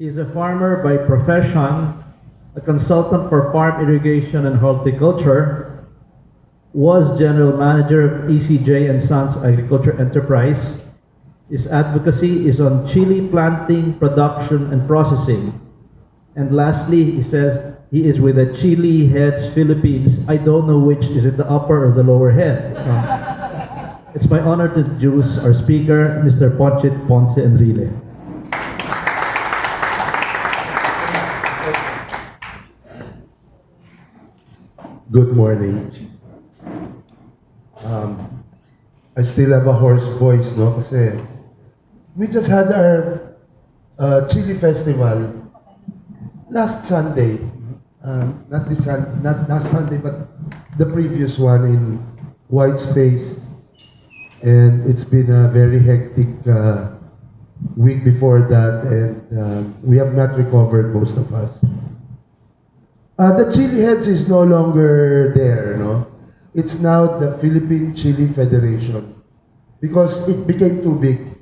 He is a farmer by profession, a consultant for farm irrigation and horticulture, was general manager of ECJ and Sons Agriculture Enterprise. His advocacy is on chili planting, production, and processing. And lastly, he says he is with the Chili Heads Philippines. I don't know which, is it the upper or the lower head? It's my honor to introduce our speaker, Mr. Ponchit Ponce Enrile. Good morning. I still have a hoarse voice, no? Kasi we just had our Chili Festival last Sunday. Not last Sunday, but the previous one in White Space. And it's been a very hectic week before that, and we have not recovered, most of us. The Chili Heads is no longer there, no? It's now the Philippine Chili Federation because it became too big.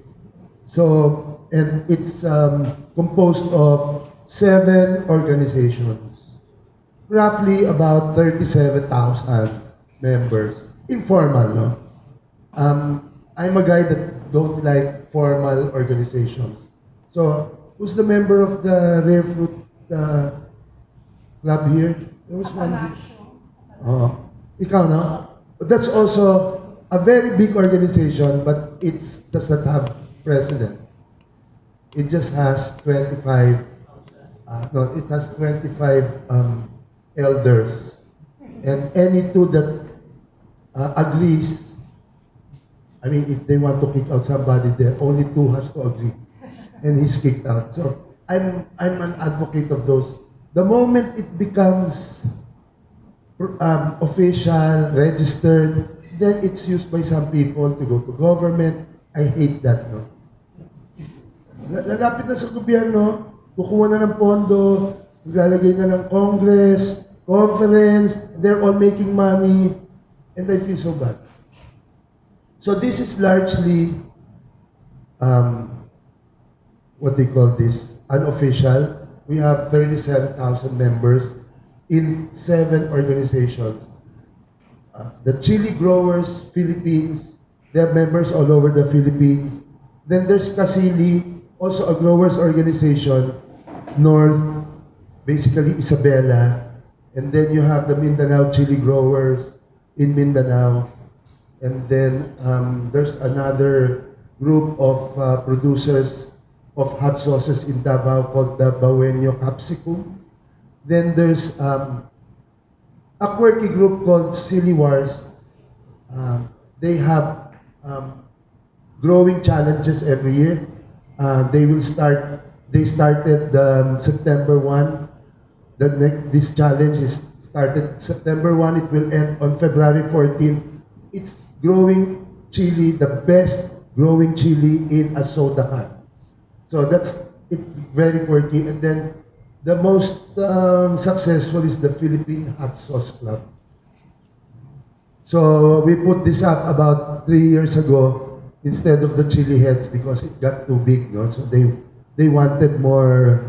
So, and it's composed of 7 organizations, roughly about 37,000 members. Informal, no? I'm a guy that don't like formal organizations. So, who's the member of the Rare Fruit club here? There was one here. Ikaw, no? That's also a very big organization, but it does not have president. It just has 25, it has 25 elders. And any two that agrees, I mean, if they want to kick out somebody there, only 2 has to agree. And he's kicked out. So I'm an advocate of those. The moment it becomes official, registered, then it's used by some people to go to government. I hate that, no? Lalapit na sa gobyerno, kukuha na ng pondo, maglalagay na ng Congress, conference, they're all making money, and I feel so bad. So this is largely, what they call this, unofficial. We have 37,000 members in 7 organizations. The Chili Growers Philippines, they have members all over the Philippines. Then there's Kasili, also a growers organization, North, basically Isabela. And then you have the Mindanao Chili Growers in Mindanao. And then there's another group of producers of hot sauces in Davao called the Bawenyo Capsicum. Then there's a quirky group called Silly Wars. They have growing challenges every year. They started September 1. This challenge is started September 1. It will end on February 14. It's growing chili, the best growing chili in a soda can. So it's very quirky. And then the most successful is the Philippine Hot Sauce Club. So we put this up about 3 years ago instead of the Chili Heads because it got too big, no? So they wanted more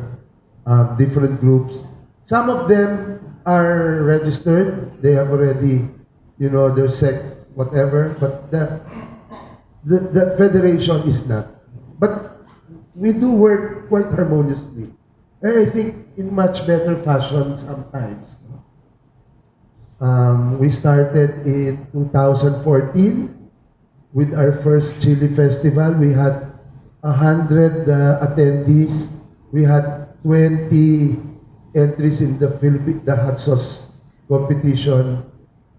different groups. Some of them are registered. They have already, their sect, whatever. But the federation is not. But we do work quite harmoniously. And I think in much better fashion sometimes. We started in 2014 with our first Chili Festival. We had 100 attendees. We had 20 entries in the hot sauce competition,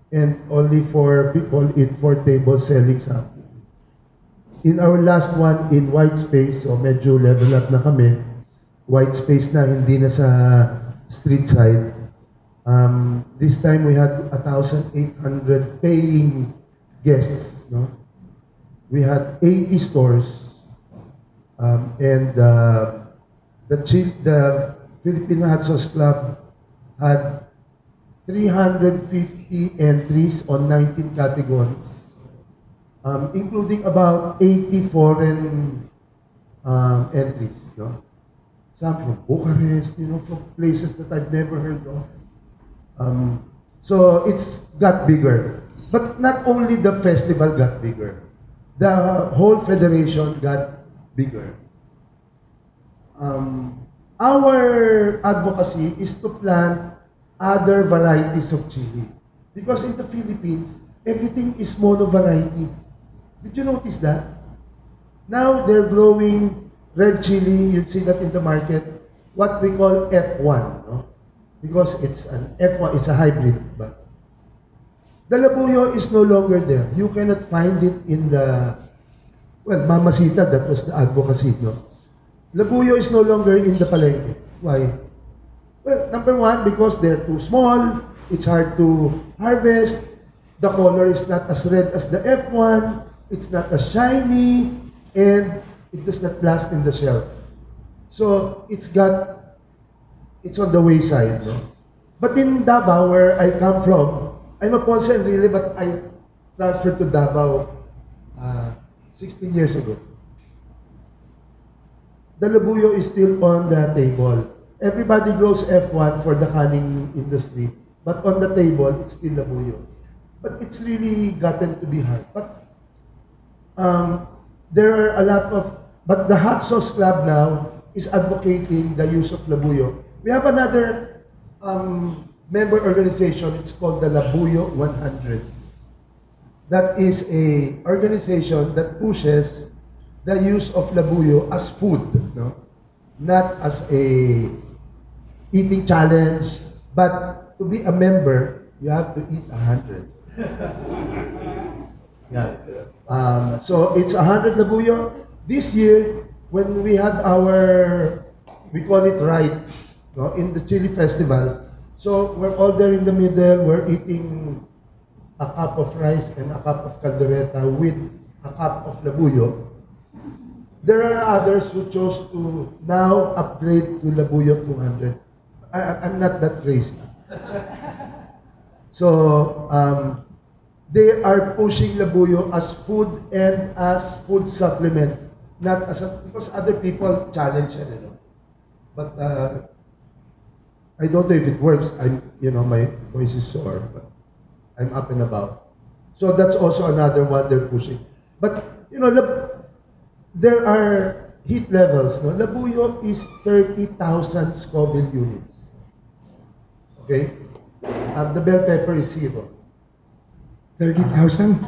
and only 4 people in 4 tables selling something. In our last one in White Space, so medyo level up na kami, White Space na, hindi na sa street side. This time we had 1,800 paying guests. No? We had 80 stores, and the Philippine Hot Sauce Club had 350 entries on 19 categories, including about 80 foreign entries. No? some from Bucharest, from places that I've never heard of. So it's got bigger. But not only the festival got bigger, the whole federation got bigger. Our advocacy is to plant other varieties of chili. Because in the Philippines, everything is mono variety. Did you notice that? Now they're growing red chili, you'll see that in the market, what we call F1, no? Because it's an F1, it's a hybrid. But the labuyo is no longer there. You cannot find it in the, well, Mamasita, that was the advocacy, no? Labuyo is no longer in the palengke. Why? Well, number one, because they're too small, it's hard to harvest, the color is not as red as the F1, it's not as shiny, and it does not last in the shelf. So, it's on the wayside, no? But in Davao, where I come from, I'm a Ponce Enrile, but I transferred to Davao 16 years ago. The labuyo is still on the table. Everybody grows F1 for the canning industry, but on the table, it's still labuyo. But it's really gotten to be hard. But there are a lot of, but the Hot Sauce Club now is advocating the use of labuyo. We have another member organization, it's called the Labuyo 100. That is a organization that pushes the use of labuyo as food, no? Not as a eating challenge, but to be a member, you have to eat 100. Yeah. So it's 100 labuyo. This year, when we had our, we call it rights, no, in the chili festival. So we're all there in the middle, we're eating a cup of rice and a cup of caldereta with a cup of labuyo. There are others who chose to now upgrade to labuyo 200. I'm not that crazy. So, they are pushing labuyo as food and as food supplement, not as a, because other people challenge it, you know. But I don't know if it works. My voice is sore, but I'm up and about. So that's also another one they're pushing. But there are heat levels. No, labuyo is 30,000 Scoville units. Okay, the bell pepper is 0. 30,000?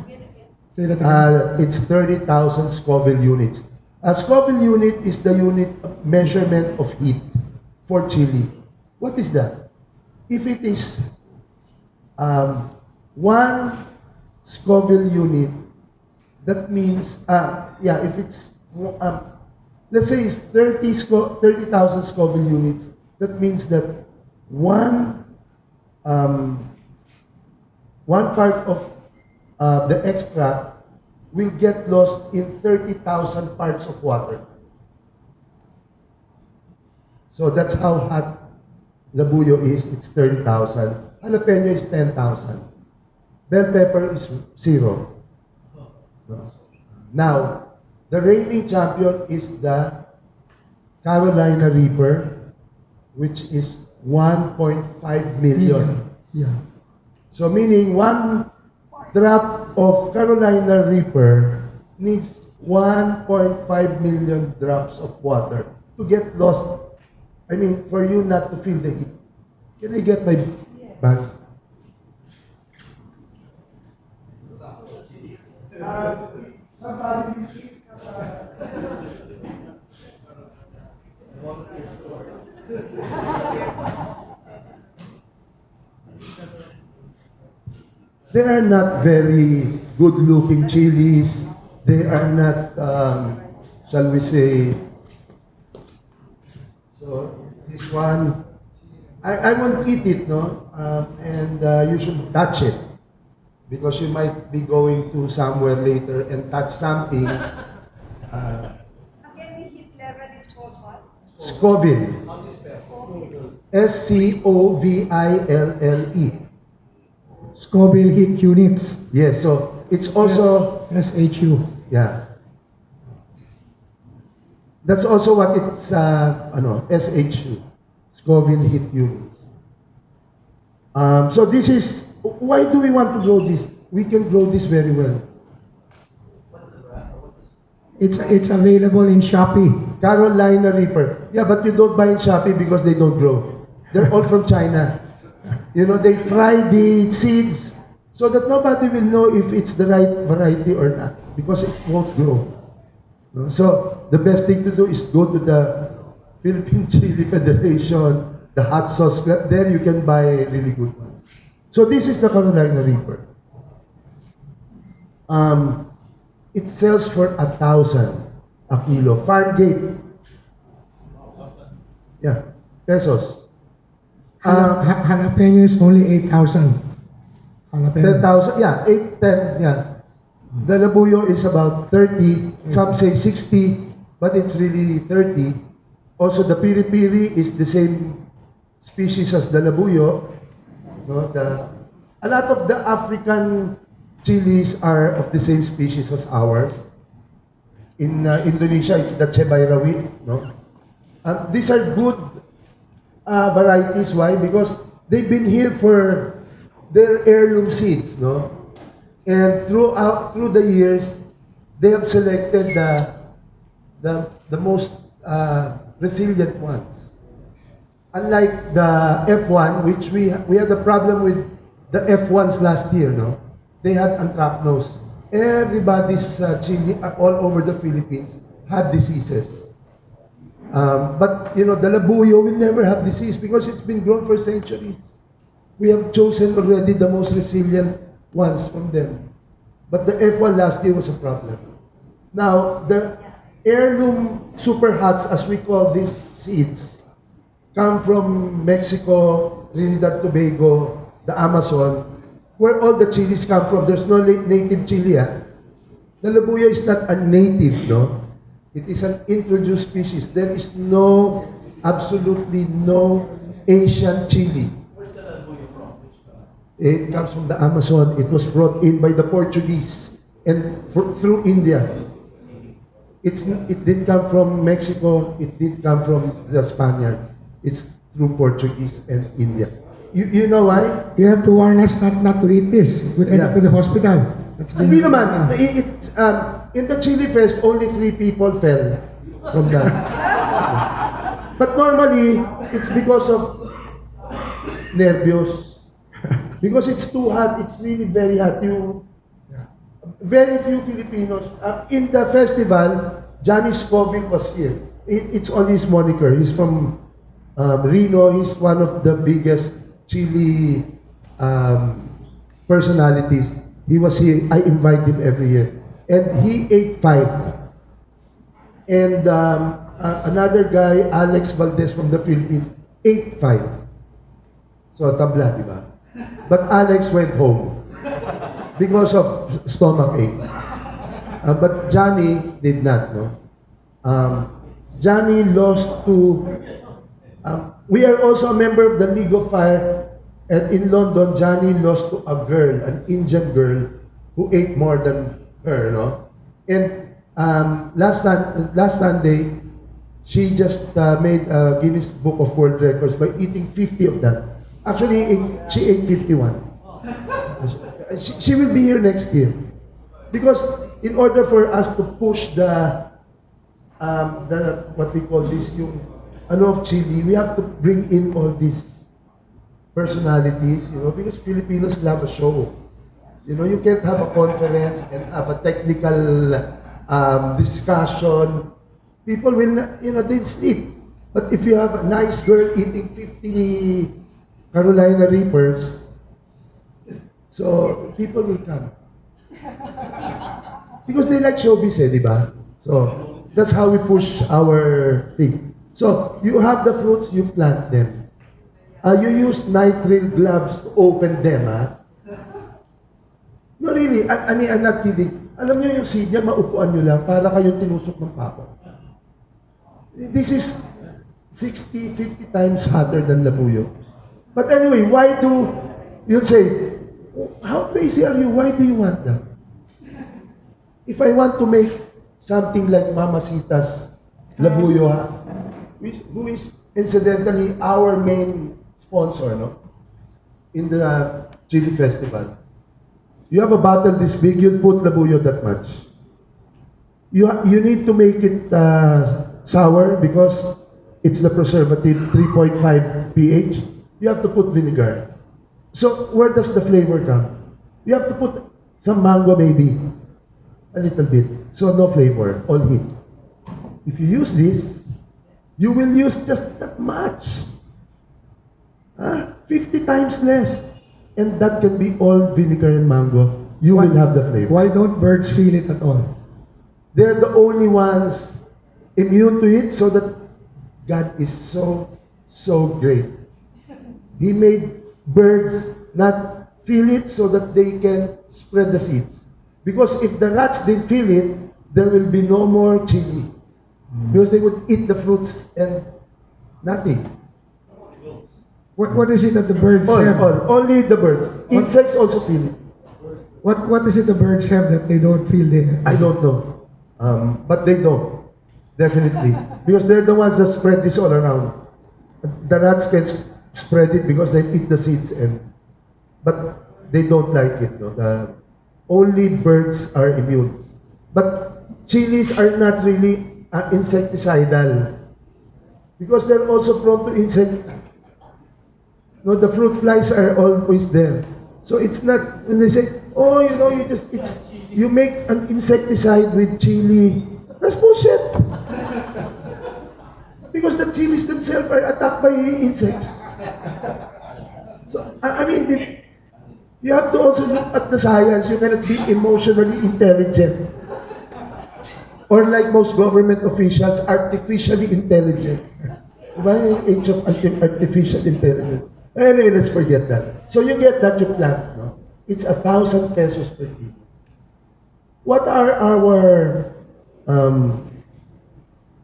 Say that again. It's 30,000 Scoville units. A Scoville unit is the unit of measurement of heat for chili. What is that? If it is 1 Scoville unit, that means, if it's, let's say it's 30,000 Scoville units, that means that one part of the extract will get lost in 30,000 parts of water. So that's how hot labuyo is. It's 30,000. Jalapeno is 10,000. Bell pepper is 0. Now, the reigning champion is the Carolina Reaper, which is 1.5 million. Yeah. So meaning 1 drop of Carolina Reaper needs 1.5 million drops of water to get lost. I mean, for you not to feel the heat. Can I get my bag? They are not very good-looking chilies. They are not, shall we say, so this one, I won't eat it, no? And you should touch it because you might be going to somewhere later and touch something. Again, the heat level is called what? Scoville. Scoville. Scoville. Scoville heat units. Yes, so it's also, SHU. yeah. That's also what it's, SHU, Scoville Heat Units. So this is, why do we want to grow this? We can grow this very well. It's available in Shopee. Carolina Reaper. Yeah, but you don't buy in Shopee because they don't grow. They're all from China. You know, they fry the seeds so that nobody will know if it's the right variety or not because it won't grow. No? So the best thing to do is go to the Philippine Chili Federation, the hot sauce club. There you can buy really good ones. So this is the Carolina Reaper. It sells for 1,000 a kilo. Farm gate. Yeah, pesos. Jalapeno is only 8,000. Jalapeno. 10,000, yeah, 8, 10, yeah. The labuyo is about 30, some say 60, but it's really 30. Also, the piri-piri is the same species as the labuyo. No, a lot of the African chilies are of the same species as ours. In Indonesia, it's the Chebay Rawit. No? These are good varieties. Why? Because they've been here for their heirloom seeds. No? And through the years, they have selected the most resilient ones. Unlike the F1, which we had a problem with the F1s last year, no? They had anthracnose. Everybody's chili all over the Philippines had diseases. But you know, the labuyo will never have disease because it's been grown for centuries. We have chosen already the most resilient ones from them. But the F1 last year was a problem. Now, the heirloom super hots, as we call these seeds, come from Mexico, Trinidad, Tobago, the Amazon, where all the chilies come from. There's no native chili. The labuyo is not a native, no? It is an introduced species. There is absolutely no Asian chili. Where's the labuyo from? It comes from the Amazon. It was brought in by the Portuguese and through India. It didn't come from Mexico. It didn't come from the Spaniards. It's through Portuguese and India. You know why? You have to warn us not to eat this. We'll end up in the hospital. Hindi naman. In the Chili Fest, only 3 people fell from that. But normally, it's because of nervios. Because it's too hot. It's really very hot. Very few Filipinos. In the festival, Johnny Scoville was here. It's on his moniker. He's from Reno. He's one of the biggest chili personalities. He was here. I invite him every year. And he ate 5. And another guy, Alex Valdez from the Philippines, ate 5. So, tabla, di ba? But Alex went home because of stomach ache. But Johnny did not, no? Johnny lost to... we are also a member of the League of Fire. And in London, Johnny lost to a girl, an Indian girl, who ate more than her, no? And last Sunday, she just made a Guinness Book of World Records by eating 50 of that. Actually, she ate 51. She will be here next year. Because in order for us to push the what we call this, yung of chili, we have to bring in all these personalities, because Filipinos love a show. You can't have a conference and have a technical discussion. People will, they'll sleep. But if you have a nice girl eating 50 Carolina Reapers, so people will come. Because they like showbiz, di ba? So that's how we push our thing. So you have the fruits, you plant them. You use nitrile gloves to open them, No, really, I'm not kidding. Alam niyo yung seed niya, maupuan niyo lang para kayong tinusok ng pako. This is 60, 50 times hotter than labuyo. But anyway, why do, you'll say, how crazy are you? Why do you want them? If I want to make something like Mamacita's Labuyo, who is incidentally our main sponsor, no? In the chili festival. You have a bottle this big, you'll put labuyo that much. You need to make it sour because it's the preservative 3.5 pH. You have to put vinegar. So where does the flavor come? You have to put some mango maybe, a little bit. So no flavor, all heat. If you use this, you will use just that much. 50 times less. And that can be all vinegar and mango. You will have the flavor. Why don't birds feel it at all? They're the only ones immune to it, so that God is so great. He made birds not feel it so that they can spread the seeds. Because if the rats didn't feel it, there will be no more chili. Because they would eat the fruits and nothing. What is it that the birds have? Only the birds. Insects also feel it. What is it the birds have that they don't feel? I don't know. But they don't. Definitely. Because they're the ones that spread this all around. The rats can spread it because they eat the seeds, but they don't like it. No? Only birds are immune. But chilies are not really insecticidal. Because they're also prone to insect. No, the fruit flies are always there. So it's not, when they say, oh, you make an insecticide with chili. That's bullshit. Because the chilies themselves are attacked by insects. So, I mean, you have to also look at the science. You cannot be emotionally intelligent. Or like most government officials, artificially intelligent. Why age of artificial intelligence? Anyway, let's forget that. So you get that, you plant, no? It's 1,000 pesos per kilo. What are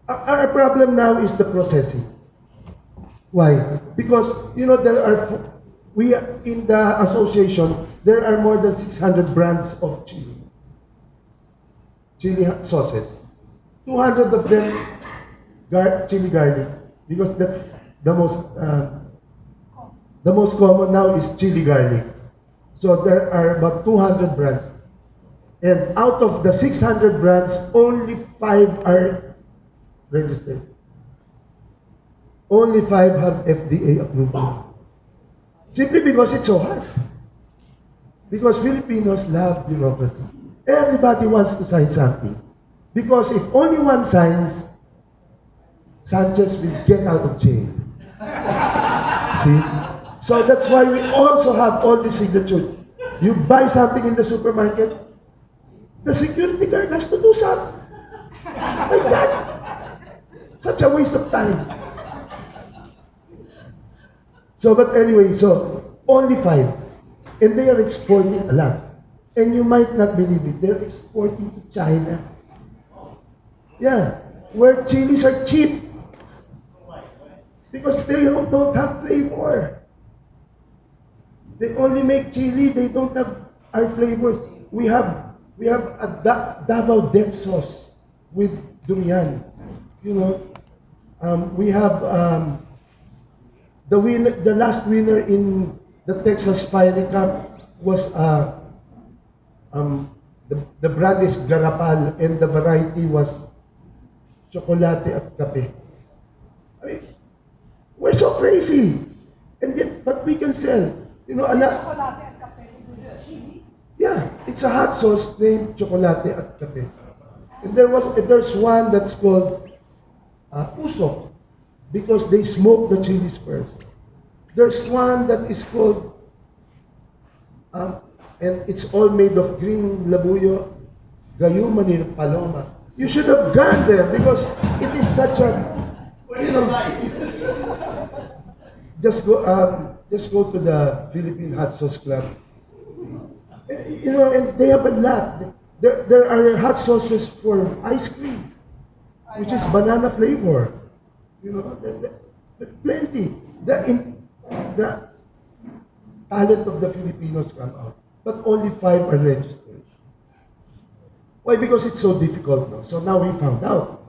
our problem now is the processing. Why? Because, we in the association, there are more than 600 brands of chili sauces. 200 of them chili garlic, because that's the most common now is chili garlic. So there are about 200 brands. And out of the 600 brands, only 5 are registered. Only 5 have FDA approval. Simply because it's so hard. Because Filipinos love bureaucracy. Everybody wants to sign something. Because if only one signs, Sanchez will get out of jail. See? So that's why we also have all these signatures. You buy something in the supermarket, the security guard has to do something. Like that. Such a waste of time. So, but anyway, so only 5. And they are exporting a lot. And you might not believe it, they're exporting to China. Yeah, where chilies are cheap. Because they don't have flavor. They only make chili, they don't have our flavors. We have a Davao death sauce with durian. We have the last winner in the Texas Fighting Cup was the brand is Garapal and the variety was chocolate at kape. I mean, we're so crazy, and yet, but we can sell. Yeah, it's a hot sauce named chocolate at kape. And there's one that's called usok, because they smoke the chilies first. There's one that is called, and it's all made of green labuyo, gayuma ni paloma. You should have gone there because it is such a, just go to the Philippine Hot Sauce Club. And they have a lot. There are hot sauces for ice cream, which is banana flavor. Plenty. The talent of the Filipinos come out, but only 5 are registered. Why? Because it's so difficult now. So now we found out.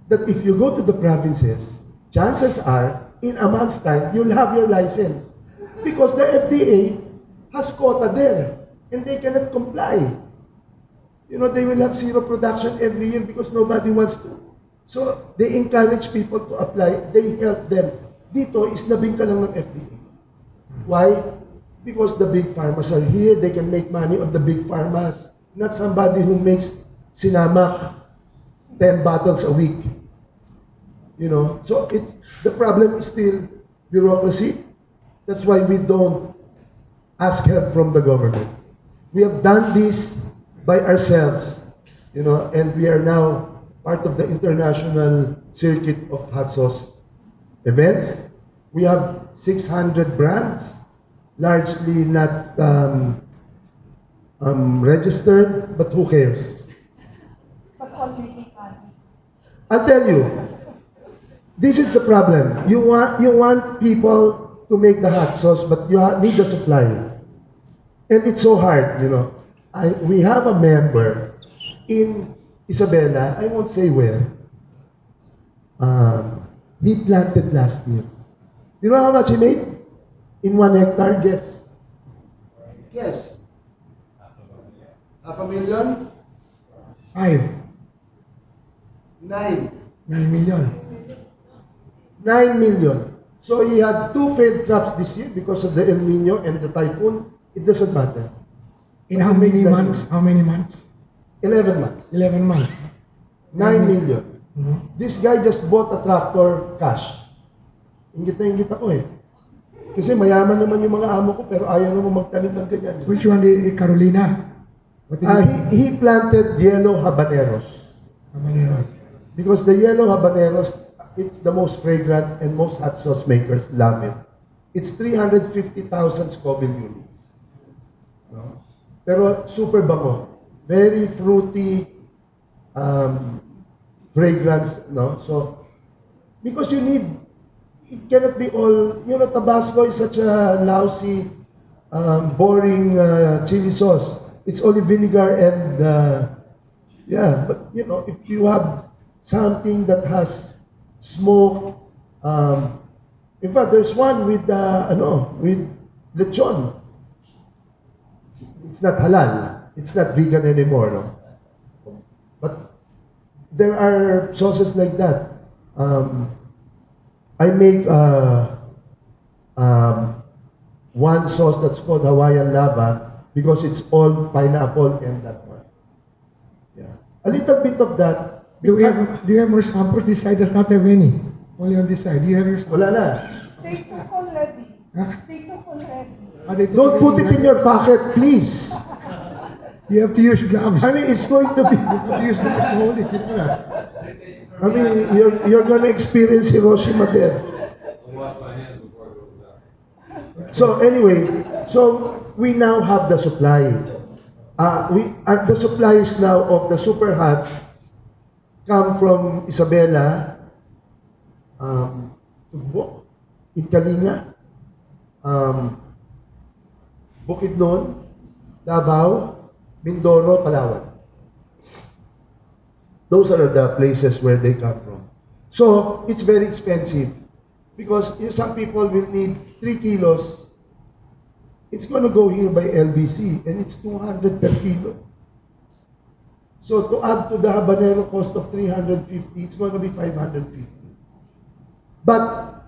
that if you go to the provinces, chances are, in a month's time, you'll have your license. Because the FDA has quota there, and they cannot comply. You know, they will have zero production every year because nobody wants to. So, they encourage people to apply. They help them. Dito, islabing ka lang ng FDA. Why? Because the big pharmas are here. They can make money on the big pharmas. Not somebody who makes sinamak 10 bottles a week. You know, so the problem is still bureaucracy. That's why we don't ask help from the government. We have done this by ourselves, you know, and we are now part of the international circuit of hot sauce events. We have 600 brands, largely not registered, but who cares? But all making money. I'll tell you, this is the problem. You want people to make the hot sauce, but you need the supply. And it's so hard, you know. We have a member in Isabela, I won't say where. He planted last year. You know how much he made? In 1 hectare, guess. Guess. $500,000? 5, 9. 9 million. 9 million. So he had 2 failed crops this year because of the El Nino and the typhoon. It doesn't matter. In how many months? How many months? 11 months. 11 months. 9 million. Mhm. This guy just bought a tractor cash. Ingit na ingit ako eh. Kasi mayaman naman yung mga amo ko pero ayaw naman magtanim ng ganyan. Which one? Carolina? What is it? He planted yellow habaneros. Habaneros. Because the yellow habaneros, it's the most fragrant and most hot sauce makers love it. It's 350,000 Scoville units. No? Pero super bango. Very fruity fragrance. No? So, because you need, it cannot be all, you know, Tabasco is such a lousy, boring chili sauce. It's only vinegar and, yeah, but you know, if you have something that has smoke, in fact, there's one with, with lechon. It's not halal. It's not vegan anymore, no? But there are sauces like that. I make one sauce that's called Hawaiian Lava because it's all pineapple and that one. Yeah. A little bit of that. Do you have more samples? This side does not have any. Only on this side. Do you have your samples? Wala na. They took already. Huh? They took already. They took Don't put it already. in your pocket, please. You have to use gloves. I mean, it's going to be. You have to use gloves to hold it. Ito na. I mean, you're gonna experience Hiroshima there. So anyway, so we now have the supply. The supplies now of the super hots come from Isabela, Tugbo, Kalinga, Bukidnon, Davao, Mindoro, Palawan. Those are the places where they come from. So, it's very expensive because some people will need 3 kilos. It's going to go here by LBC and it's 200 per kilo. So, to add to the habanero cost of 350, it's going to be 550. But,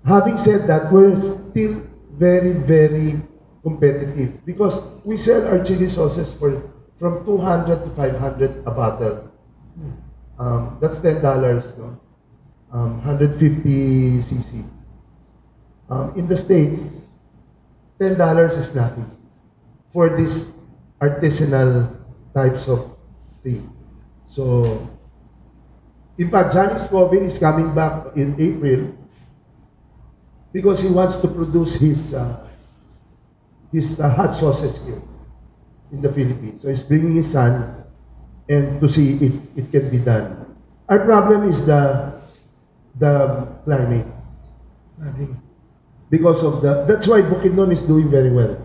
having said that, we're still very, very competitive because we sell our chili sauces from 200 to 500 a bottle. That's $10, no? 150 cc. In the States, $10 is nothing for these artisanal types of thing. So, in fact, Johnny Scoville is coming back in April because he wants to produce his hot sauces here in the Philippines. So he's bringing his son and to see if it can be done. Our problem is the climate. Nothing. Because of that's why Bukidnon is doing very well.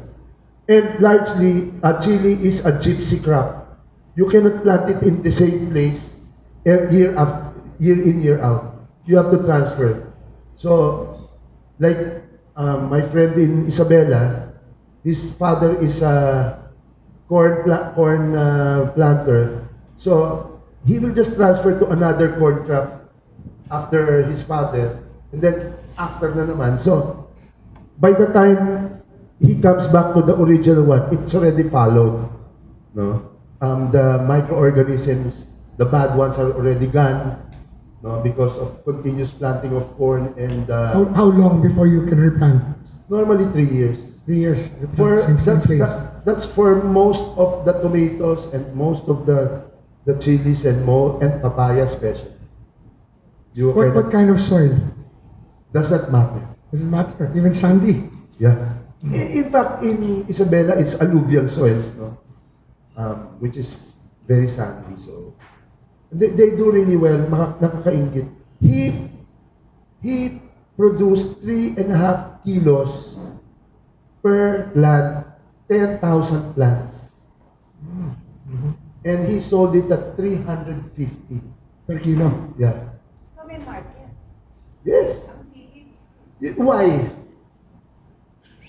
And largely, chili is a gypsy crop. You cannot plant it in the same place year in, year out. You have to transfer. So, like my friend in Isabela, his father is a corn planter. So, he will just transfer to another corn crop after his father, and then after na naman. So, by the time he comes back to the original one, it's already followed. No? The microorganisms, the bad ones are already gone, no, because of continuous planting of corn and How long before you can replant? normally 3 years. 3 years. For Same phase. that's for most of the tomatoes and most of the chilies and papaya especially. You What kind of soil? does not matter. Doesn't matter. Even sandy. Yeah. In fact, in Isabela, it's alluvial soils, no? Which is very sandy. So they do really well. Nakakaingit. He produced 3.5 kilos per plant, 10,000 plants. And he sold it at 350. Per kilo. Yeah. So may market. Yes. Ang sili. Why?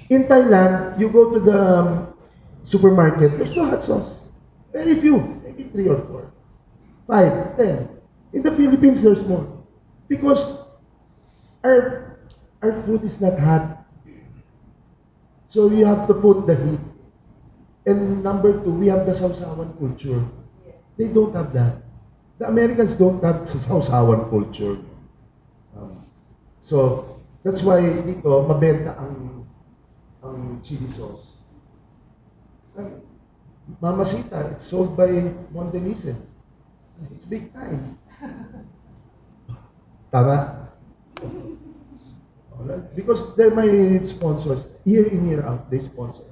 In Thailand, you go to the supermarket, there's no hot sauce. Very few, maybe 3 or 4, 5, 10. In the Philippines, there's more. Because our food is not hot. So you have to put the heat. And number 2, we have the sausawan culture. They don't have that. The Americans don't have sausawan culture. So that's why dito mabenta ang chili sauce. Mamacita, it's sold by Mondelez. It's big time. Tama? Alright. Because they're my sponsors. Year in, year out, they sponsor us.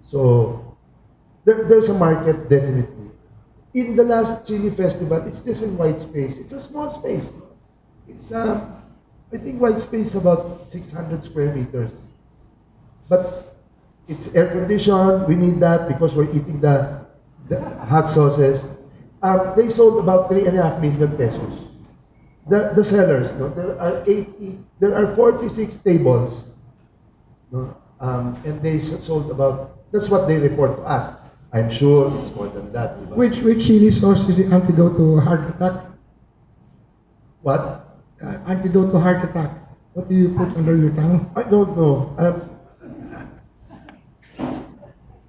So, there's a market, definitely. In the last chili festival, it's just in white space. It's a small space. It's, I think white space about 600 square meters. But it's air conditioned. We need that because we're eating the hot sauces. They sold about 3.5 million pesos. The sellers, no, there are 46 tables, no, and they sold about. That's what they report to us. I'm sure it's more than that. Diba? Which chili sauce is the antidote to heart attack? What? Antidote to heart attack. What do you put under your tongue? I don't know.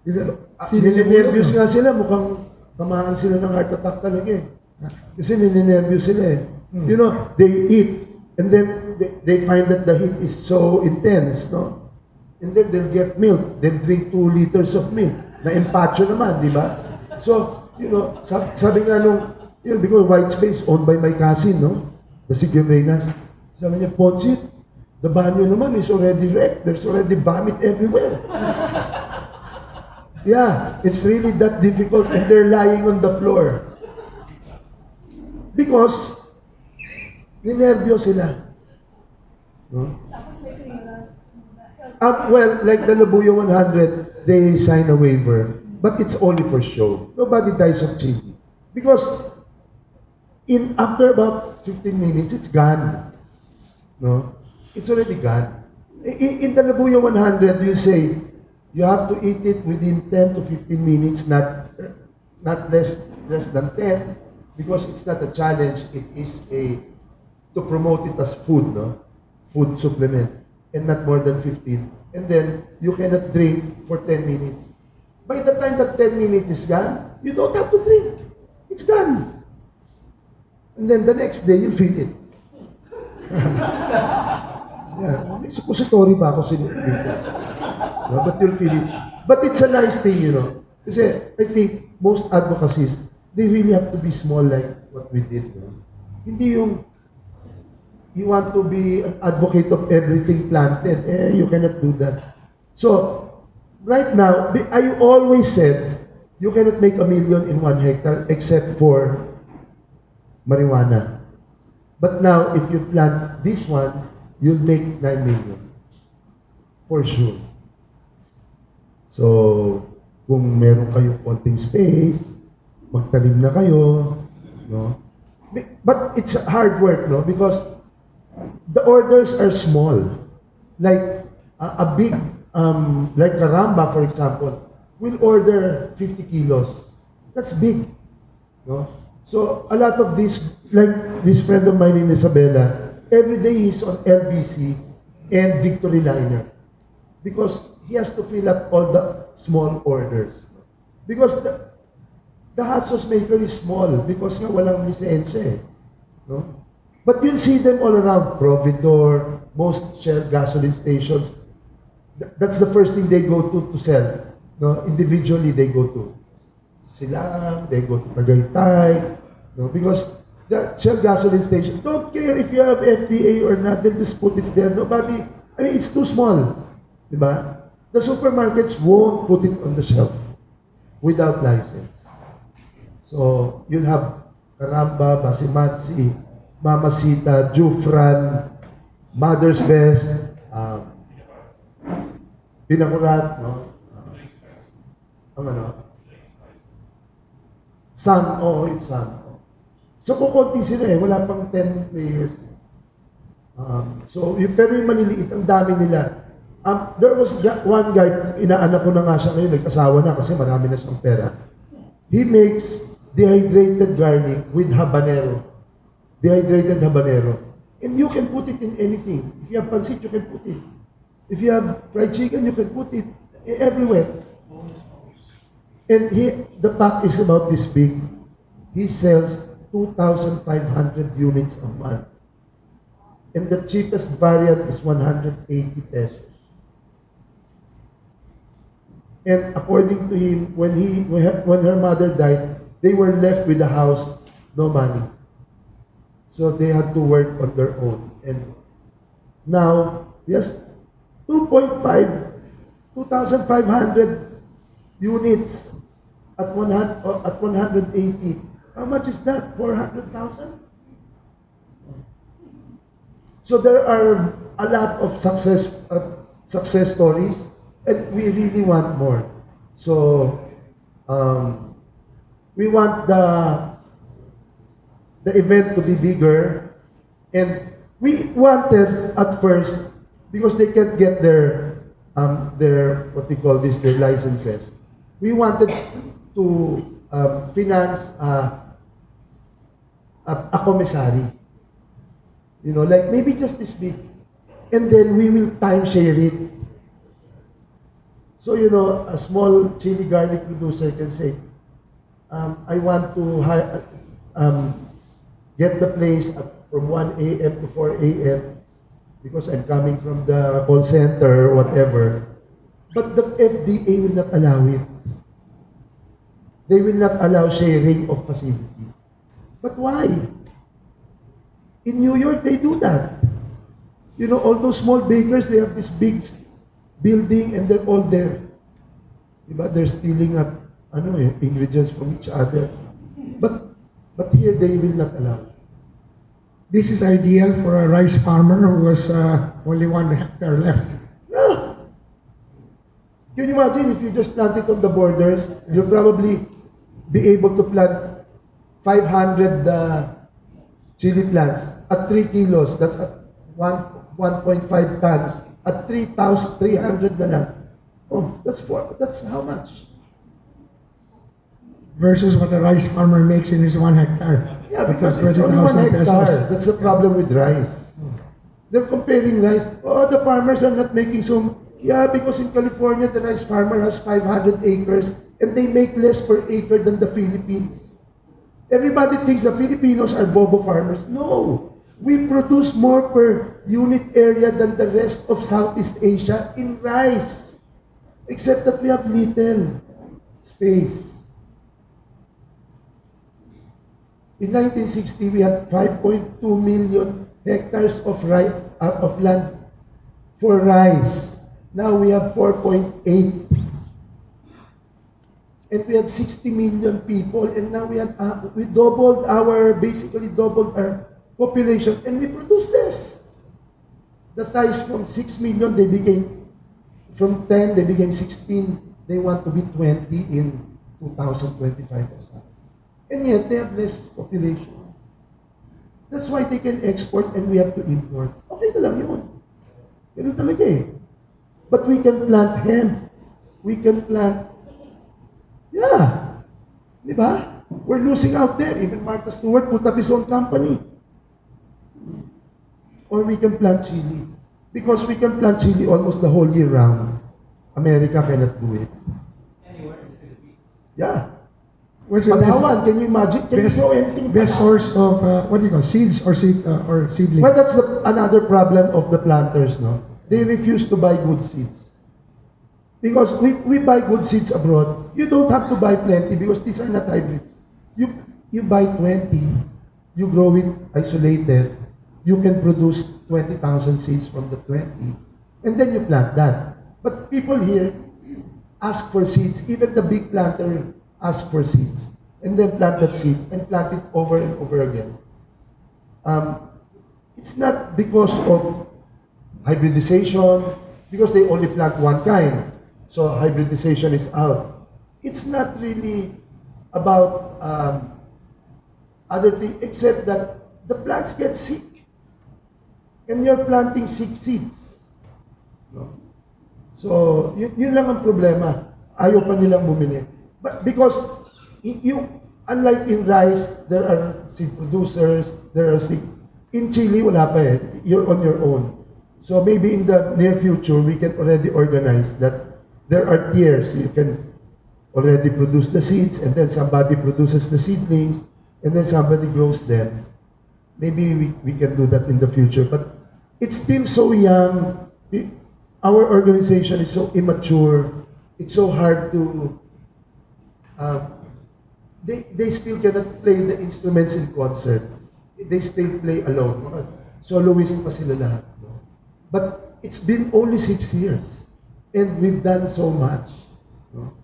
Is it Ninenervyos nga sila, mukhang tamaan sila ng heart attack talaga eh. Kasi ninenervyos sila eh. You know, they eat, and then they find that the heat is so intense, no? And then they'll get milk, then drink 2 liters of milk. Na empacho naman, di ba? So, you know, sabi nga nung, you know, because white space owned by my cousin, no? The Sigim Reynas. Sabi niya, Ponchit, the banyo naman is already wrecked. There's already vomit everywhere. Yeah, it's really that difficult, and they're lying on the floor. Because, ninervyo sila. No? Well, like the Labuyo 100, they sign a waiver, but it's only for show. Nobody dies of chili. Because, after about 15 minutes, it's gone. No? It's already gone. In the Labuyo 100, you say, you have to eat it within 10 to 15 minutes, not less than 10, because it's not a challenge. It is to promote it as food, no? Food supplement, and not more than 15. And then, you cannot drink for 10 minutes. By the time that 10 minutes is gone, you don't have to drink. It's gone. And then the next day, you'll feel it. Yeah, may suppository ba ako dito? No, but you'll feel it. But it's a nice thing, you know. Kasi I think most advocacies, they really have to be small like what we did. You know? Hindi yung you want to be an advocate of everything planted. You cannot do that. So, right now, I always said, you cannot make 1 million in 1 hectare except for marijuana. But now, if you plant this one, you'll make 9 million. For sure. So, kung meron kayong konting space, magtanim na kayo, no? But it's hard work, no? Because the orders are small. Like a big, like Karamba, for example, will order 50 kilos. That's big, no? So a lot of this, like this friend of mine in Isabela, every day he's on LBC and Victory Liner because he has to fill up all the small orders. Because the hot sauce maker is small because nga walang lisensya eh. No? But you'll see them all around. Providor, most Shell gasoline stations. That's the first thing they go to sell. No? Individually, they go to Silang, they go to Tagaytay. No? Because the Shell gasoline station don't care if you have FDA or not, they'll just put it there. Nobody, I mean, it's too small. Diba? The supermarkets won't put it on the shelf without license. So, you'll have Karamba, Basimatsi, Mamacita, Jufran, Mother's Best, Pinakurat, no? Ang ano? Sun, it's Sun. So, kukunti sila eh, wala pang 10 players. Pero yung maliliit, ang dami nila. There was one guy, inaanak ko na nga siya ngayon, nag-asawa na kasi marami na siyang pera. He makes dehydrated garlic with habanero. Dehydrated habanero. And you can put it in anything. If you have pancit, you can put it. If you have fried chicken, you can put it everywhere. And the pack is about this big. He sells 2,500 units a month. And the cheapest variant is 180 pesos. And according to him, when her mother died, they were left with the house, no money. So they had to work on their own. And now, yes, 2,500 units at 180. How much is that? 400,000? So there are a lot of success stories, and we really want more. So we want the event to be bigger, and we wanted at first because they can't get their what we call this, their licenses. We wanted to finance a commissary. You know, like maybe just this big. And then we will timeshare it. So, you know, a small chili garlic producer can say, I want to get the place from 1 a.m. to 4 a.m. because I'm coming from the call center or whatever. But the FDA will not allow it. They will not allow sharing of facility. But why? In New York, they do that. You know, all those small bakers, they have this big building and they're all there. Diba? They're stealing up ingredients from each other. But here, they will not allow. This is ideal for a rice farmer who has only 1 hectare left. Yeah. Can you imagine if you just plant it on the borders, you'll probably be able to plant 500 chili plants at 3 kilos. That's at 1.5 tons. At 3,300 na lang. Oh, that's how much? Versus what a rice farmer makes in his 1 hectare. Yeah, because it's only 1 hectare. That's the problem with rice. They're comparing rice. Oh, the farmers are not making so. Yeah, because in California, the rice farmer has 500 acres and they make less per acre than the Philippines. Everybody thinks the Filipinos are bobo farmers. No. We produce more per unit area than the rest of Southeast Asia in rice. Except that we have little space. In 1960, we had 5.2 million hectares of land for rice. Now we have 4.8. And we had 60 million people, and now we basically doubled our population, and we produce less. The Thais from 6 million, from 10, they became 16. They want to be 20 in 2025 or something. And yet, they have less population. That's why they can export and we have to import. Okay na lang yun. Ganun talaga eh. But we can plant hemp. We can plant, yeah. Di ba? We're losing out there. Even Martha Stewart put up his own company. Or we can plant chili. Because we can plant chili almost the whole year round. America cannot do it. Anywhere in the Philippines. Yeah. What's the best, Palawan, can you imagine? Can you grow anything? best source of, what do you call, seeds or seedlings? Well, that's another problem of the planters, no? They refuse to buy good seeds. Because we buy good seeds abroad. You don't have to buy plenty because these are not hybrids. You buy 20, you grow it isolated, you can produce 20,000 seeds from the 20, and then you plant that. But people here ask for seeds. Even the big planter asks for seeds. And then plant that seed and plant it over and over again. It's not because of hybridization, because they only plant one kind. So hybridization is out. It's not really about other things, except that the plants get sick. And you're planting sick seeds. No? So, yun lang ang problema. Ayaw pa nilang bumili. But because, unlike in rice, there are seed producers, there are seed. In chili, wala pa eh. You're on your own. So maybe in the near future, we can already organize that there are tiers. You can already produce the seeds, and then somebody produces the seedlings, and then somebody grows them. Maybe we can do that in the future. But it's still so young. Our organization is so immature. It's so hard to... They still cannot play the instruments in concert. They still play alone. Soloist pa sila lahat. No? But it's been only 6 years. And we've done so much. No?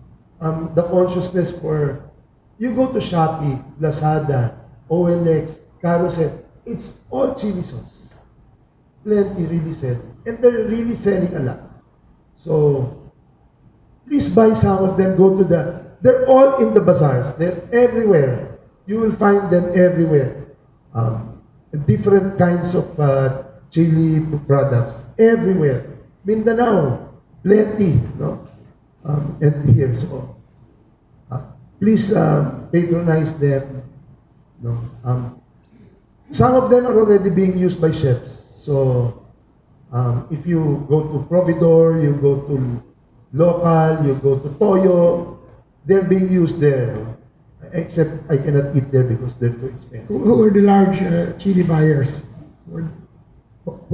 The consciousness for... You go to Shopee, Lazada, OLX, Carousel, it's all chili sauce. Plenty really sell. And they're really selling a lot. So, please buy some of them. Go to the... They're all in the bazaars. They're everywhere. You will find them everywhere. Different kinds of chili products. Everywhere. Mindanao, plenty. No? And here. So, please patronize them. No? Some of them are already being used by chefs. So, if you go to Providor, you go to Local, you go to Toyo, they're being used there. Except I cannot eat there because they're too expensive. Who are the large chili buyers? Who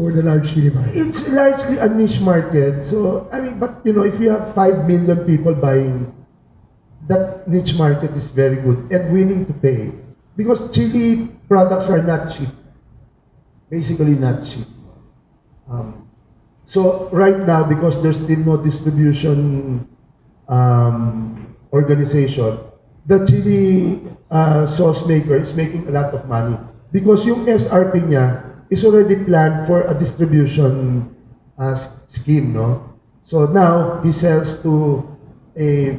are the large chili buyers? It's largely a niche market. So, I mean, but you know, if you have 5 million people buying, that niche market is very good and willing to pay. Because chili products are not cheap. Basically not cheap. So right now, because there's still no distribution organization, the chili sauce maker is making a lot of money. Because yung SRP niya is already planned for a distribution scheme, no? So now, he sells to a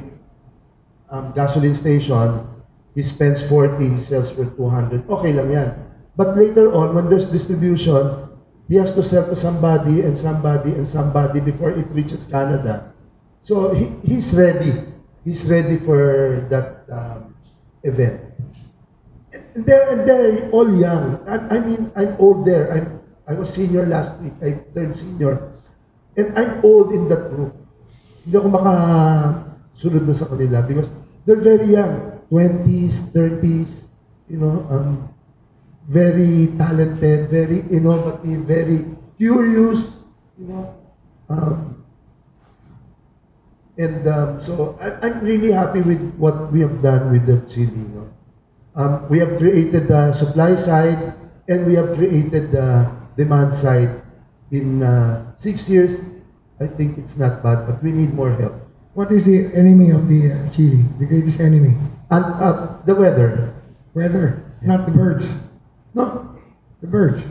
gasoline station, he spends 40, he sells for 200. Okay lang yan. But later on, when there's distribution, he has to sell to somebody and somebody and somebody before it reaches Canada. So he's ready. He's ready for that event. And they're all young. I mean, I'm old there. I was senior last week. I turned senior. And I'm old in that group. Hindi ako makasunod na sa kanila because they're very young. 20s, 30s, you know, very talented, very innovative, very curious, you know. So I'm really happy with what we have done with the chili. You know? We have created the supply side and we have created the demand side. In 6 years, I think it's not bad, but we need more help. What is the enemy of the chili? The greatest enemy? And the weather. Weather, not the birds. No, The birds.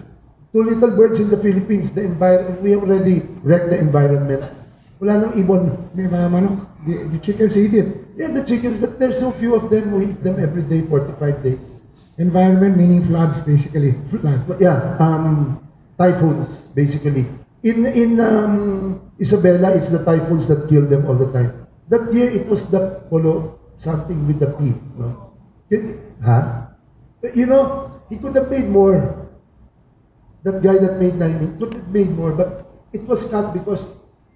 too little birds in the Philippines. The environment, we already wrecked the environment. Wala nang ibon. May mga manok. The chickens eat it. Yeah, the chickens, but there's so few of them. We eat them every day, 45 days. Environment meaning floods, basically. Floods. Yeah, typhoons, basically. In Isabela, it's the typhoons that kill them all the time. That year, it was the polo, something with the P. No? You know, he could have made more. That guy that made 90 could have made more, but it was cut because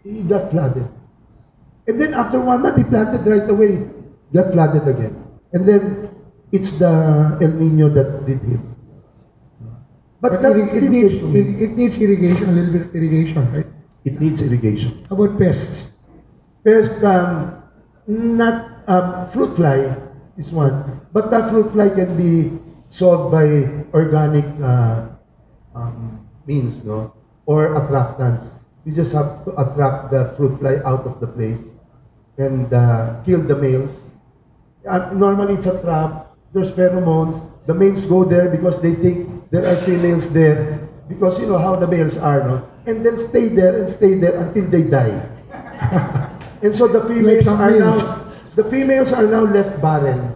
he got flooded. And then after 1 month, he planted right away, got flooded again. And then it's the El Nino that did him. But But that's it needs irrigation, a little bit of irrigation, right? it needs irrigation. How about pests? First, fruit fly is one, but that fruit fly can be solved by organic means, no, or attractants. You just have to attract the fruit fly out of the place and kill the males. Normally, it's a trap. There's pheromones. The males go there because they think there are females there because you know how the males are, no, and then stay there until they die. And so the females Like some are males. now left barren.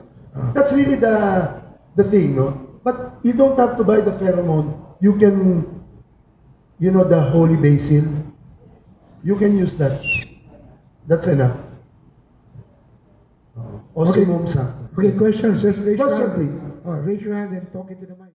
That's really the thing, no? But you don't have to buy the pheromone. You can, you know, the holy basil. You can use that. That's enough. Okay. Osimum sa. Okay, questions. Just raise your Question, hand. please. Oh, raise your hand and talk into the mic.